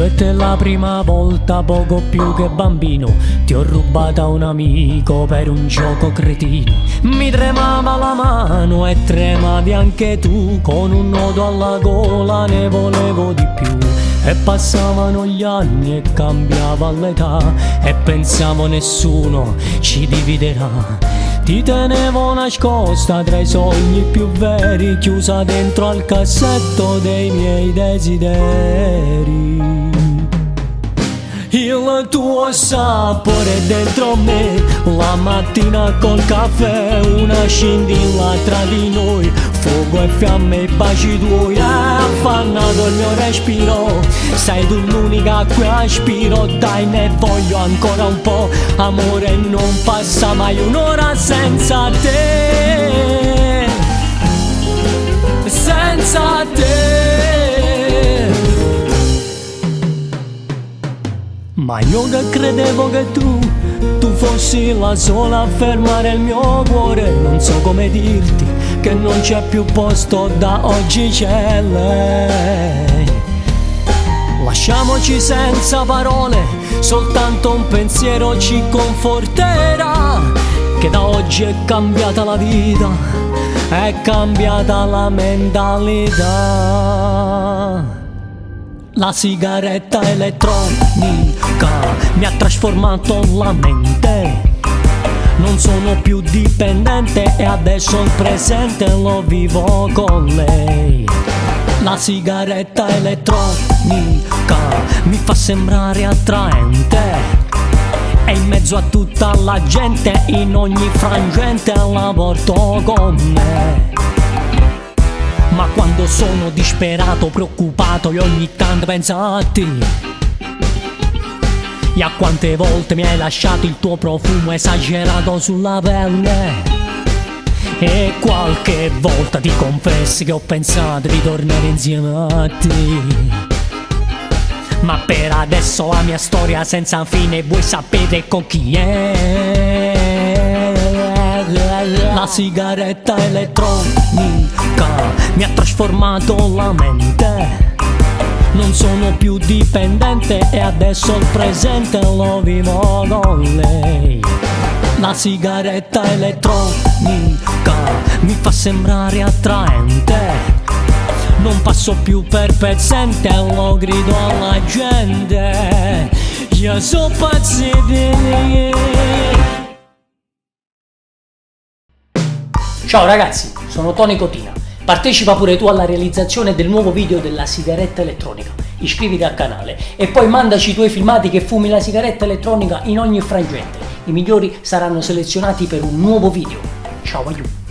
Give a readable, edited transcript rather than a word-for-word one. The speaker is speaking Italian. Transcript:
Io e te la prima volta, poco più che bambino, ti ho rubata un amico per un gioco cretino. Mi tremava la mano e tremavi anche tu, con un nodo alla gola ne volevo di più. E passavano gli anni e cambiava l'età, e pensavo nessuno ci dividerà. Ti tenevo nascosta tra i sogni più veri, chiusa dentro al cassetto dei miei desideri. Il tuo sapore dentro me, la mattina col caffè, una scintilla tra di noi, fuoco e fiamme e baci tuoi, affannato il mio respiro, sei tu l'unica a cui aspiro, dai ne voglio ancora un po', amore non passa mai un'ora senza te, senza te. Ma io che credevo che tu fossi la sola a fermare il mio cuore, non so come dirti che non c'è più posto, da oggi c'è lei. Lasciamoci senza parole, soltanto un pensiero ci conforterà, che da oggi è cambiata la vita, è cambiata la mentalità. La sigaretta elettronica mi ha trasformato la mente, non sono più dipendente e adesso il presente lo vivo con lei. La sigaretta elettronica mi fa sembrare attraente, e in mezzo a tutta la gente, in ogni frangente la porto con me. Ma quando sono disperato, preoccupato, io ogni tanto penso a te, e a quante volte mi hai lasciato il tuo profumo esagerato sulla pelle, e qualche volta ti confessi che ho pensato di tornare insieme a te. Ma per adesso la mia storia senza fine, voi sapete con chi è. La sigaretta elettronica mi ha trasformato la mente, non sono più dipendente e adesso il presente lo vivo con lei. La sigaretta elettronica mi fa sembrare attraente, non passo più per pezzente, lo grido alla gente, io sono pazzo di. Ciao ragazzi, sono Tony Cotina. Partecipa pure tu alla realizzazione del nuovo video della sigaretta elettronica. Iscriviti al canale e poi mandaci i tuoi filmati che fumi la sigaretta elettronica in ogni frangente. I migliori saranno selezionati per un nuovo video. Ciao aiuto!